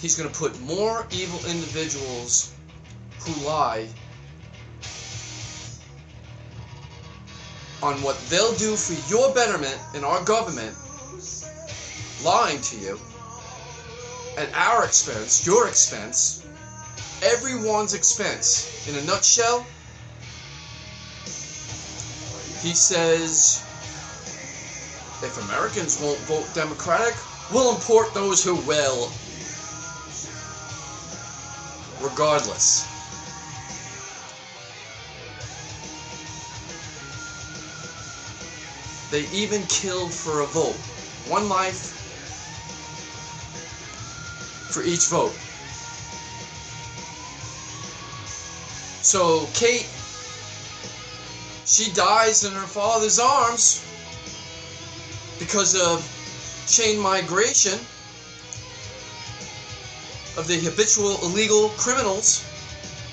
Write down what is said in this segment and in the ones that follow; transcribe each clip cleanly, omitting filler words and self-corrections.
he's going to put more evil individuals who lie on what they'll do for your betterment in our government, lying to you, at our expense, your expense, everyone's expense. In a nutshell, he says, if Americans won't vote Democratic, we'll import those who will. Regardless. They even killed for a vote. One life for each vote. So Kate, she dies in her father's arms because of chain migration of the habitual illegal criminals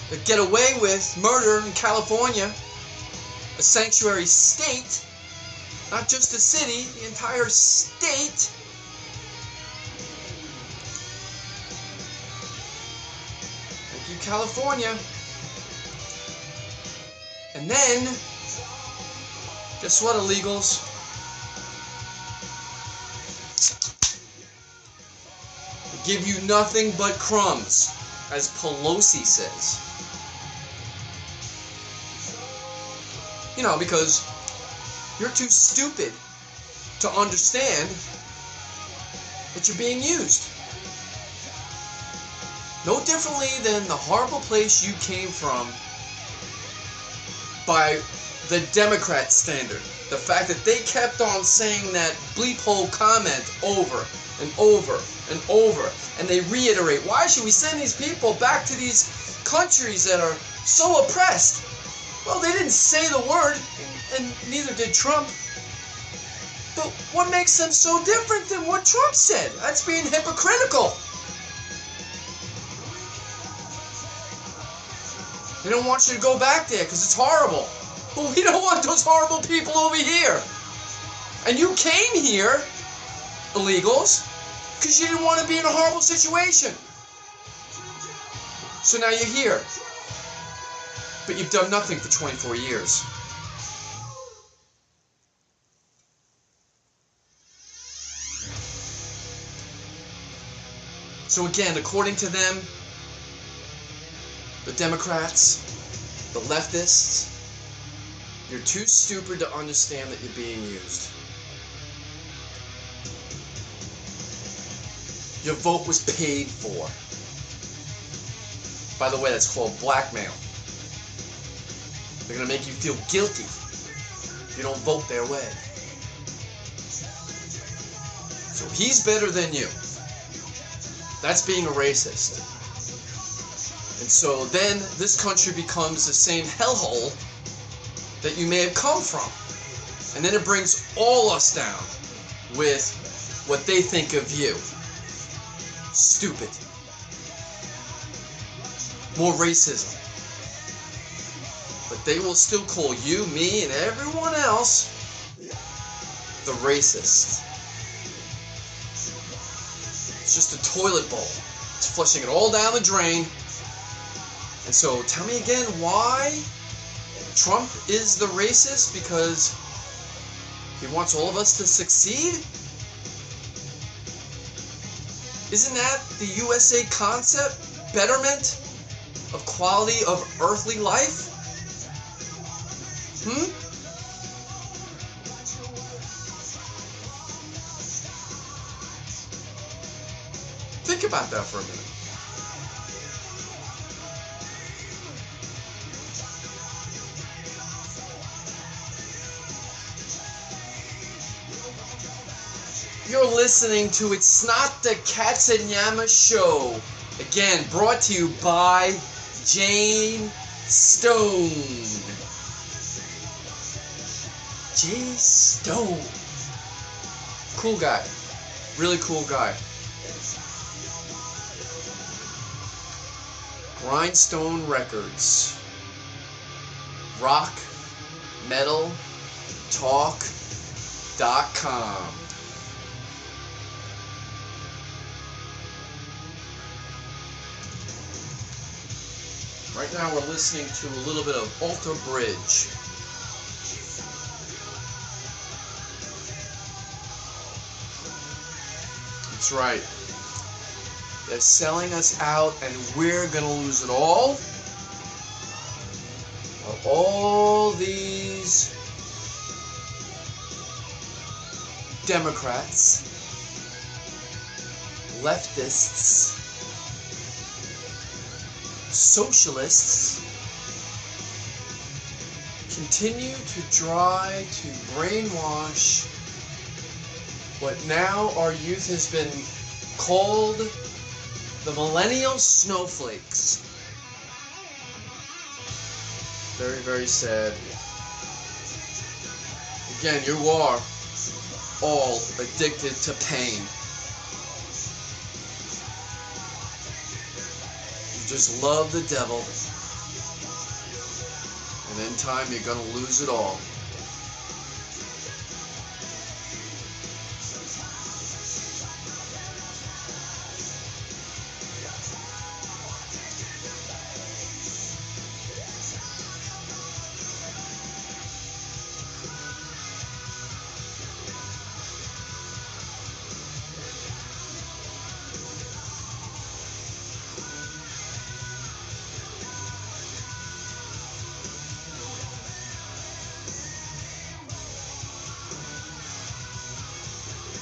that get away with murder in California, a sanctuary state, not just a city, the entire state. Thank you, California. And then, guess what, illegals? They give you nothing but crumbs, as Pelosi says. You know, because you're too stupid to understand that you're being used. No differently than the horrible place you came from by the Democrat standard. The fact that they kept on saying that bleep hole comment over and over and over. And they reiterate, why should we send these people back to these countries that are so oppressed? Well, they didn't say the word, and neither did Trump. But what makes them so different than what Trump said? That's being hypocritical. They don't want you to go back there because it's horrible. But we don't want those horrible people over here. And you came here, illegals, because you didn't want to be in a horrible situation. So now you're here. But you've done nothing for 24 years. So again, according to them, the Democrats, the leftists, you're too stupid to understand that you're being used. Your vote was paid for. By the way, that's called blackmail. They're going to make you feel guilty if you don't vote their way. So he's better than you. That's being a racist. And so then this country becomes the same hellhole that you may have come from. And then it brings all us down with what they think of you. Stupid. More racism. But they will still call you, me, and everyone else the racist. It's just a toilet bowl. It's flushing it all down the drain. And so tell me again why Trump is the racist? Because he wants all of us to succeed? Isn't that the USA concept? Betterment of quality of earthly life? Think about that for a minute. You're listening to itSnot the Katzinjamma Show. Again, brought to you by Jane Stone. Jay Stone. Cool guy. Really cool guy. Grindstone Records. Rock, metal, talk.com. Right now we're listening to a little bit of Alter Bridge. That's right. They're selling us out and we're going to lose it all. All these Democrats, leftists, socialists continue to try to brainwash what now our youth has been called the millennial snowflakes. Very, very sad. Again, you are all addicted to pain. You just love the devil. And in time, you're going to lose it all.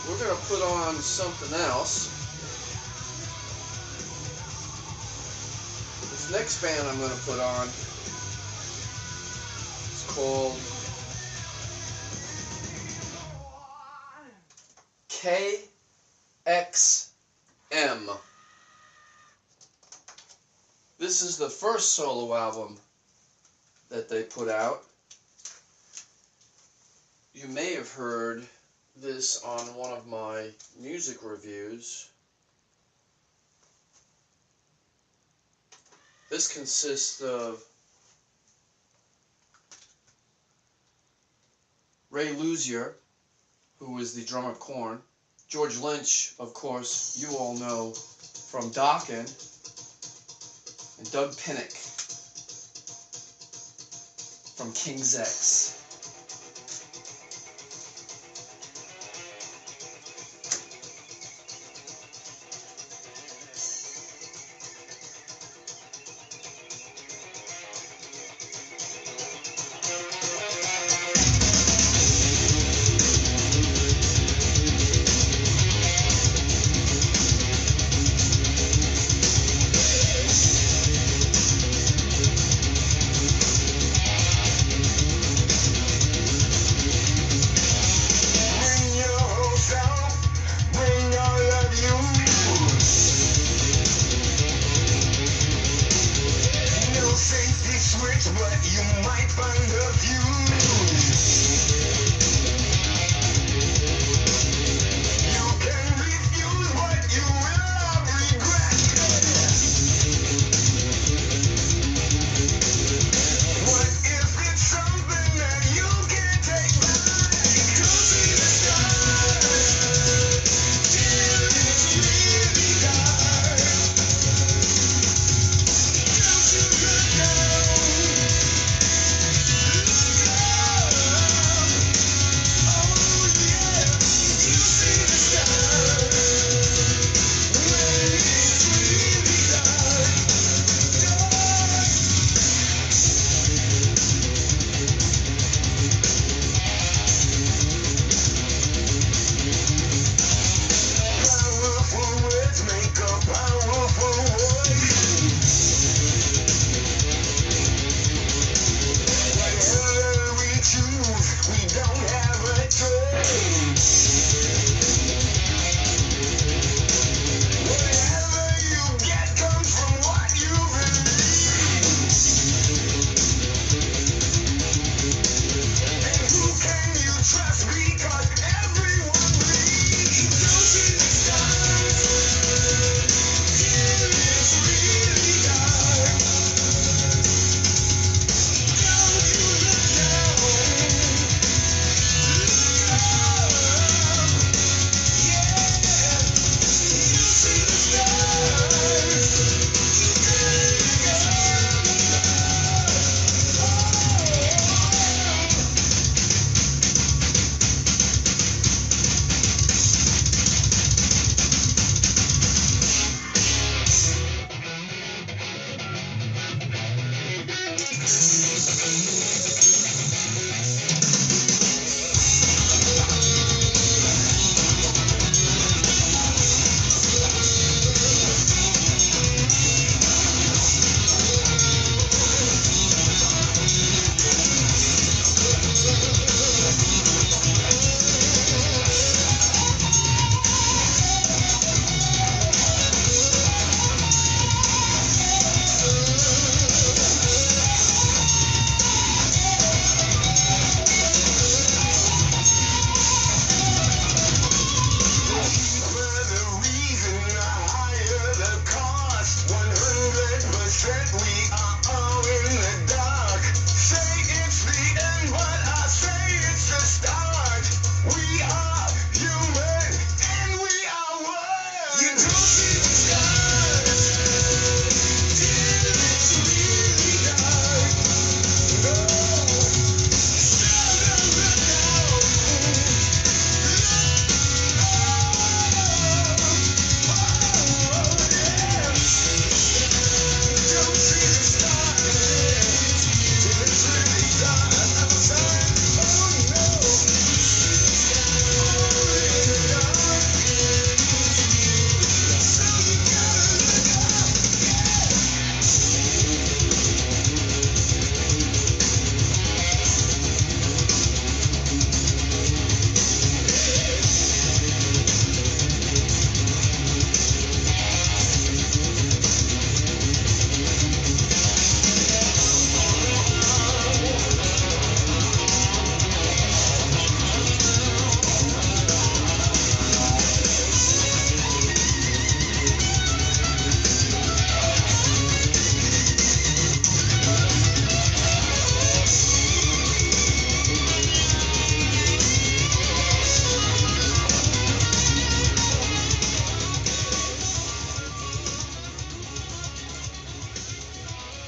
We're going to put on something else. This next band I'm going to put on is called KXM. This is the first solo album that they put out. You may have heard this on one of my music reviews. This consists of Ray Luzier, who is the drummer of Korn, George Lynch, of course, you all know from Dokken, and Doug Pinnick from King's X.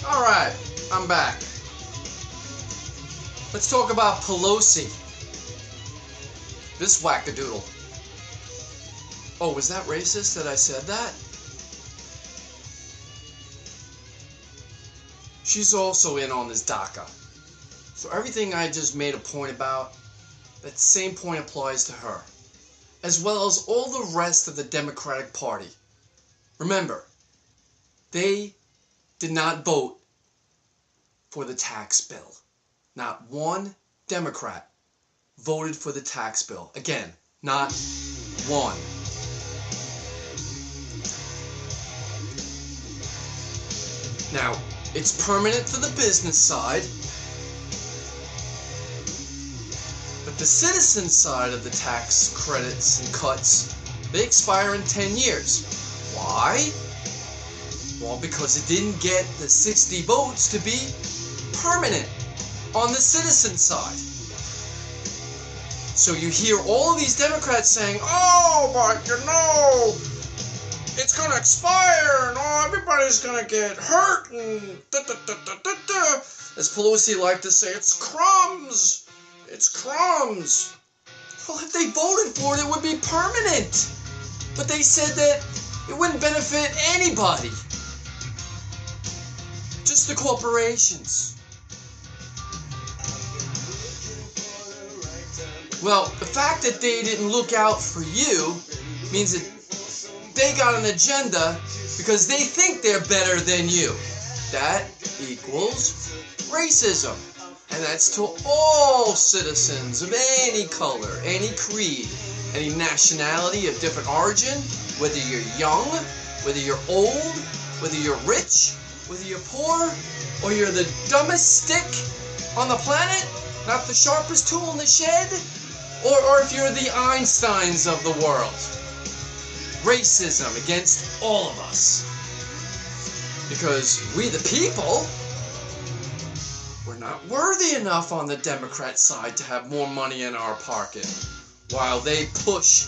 Alright, I'm back. Let's talk about Pelosi. This wackadoodle. Oh, was that racist that I said that? She's also in on this DACA. So everything I just made a point about, that same point applies to her. As well as all the rest of the Democratic Party. Remember, they did not vote for the tax bill. Not one Democrat voted for the tax bill. Again, not one. Now, it's permanent for the business side, but the citizen side of the tax credits and cuts, they expire in 10 years. Why? Well, because it didn't get the 60 votes to be permanent on the citizen side. So you hear all of these Democrats saying, oh, but you know, it's going to expire and oh, everybody's going to get hurt and da-da-da-da-da-da. As Pelosi liked to say, it's crumbs. It's crumbs. Well, if they voted for it, it would be permanent. But they said that it wouldn't benefit anybody. Just the corporations. Well, the fact that they didn't look out for you means that they got an agenda because they think they're better than you. That equals racism. And that's to all citizens of any color, any creed, any nationality of different origin, whether you're young, whether you're old, whether you're rich, whether you're poor, or you're the dumbest stick on the planet, not the sharpest tool in the shed, or if you're the Einsteins of the world. Racism against all of us. Because we the people, we're not worthy enough on the Democrat side to have more money in our pocket. While they push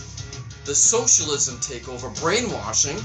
the socialism takeover brainwashing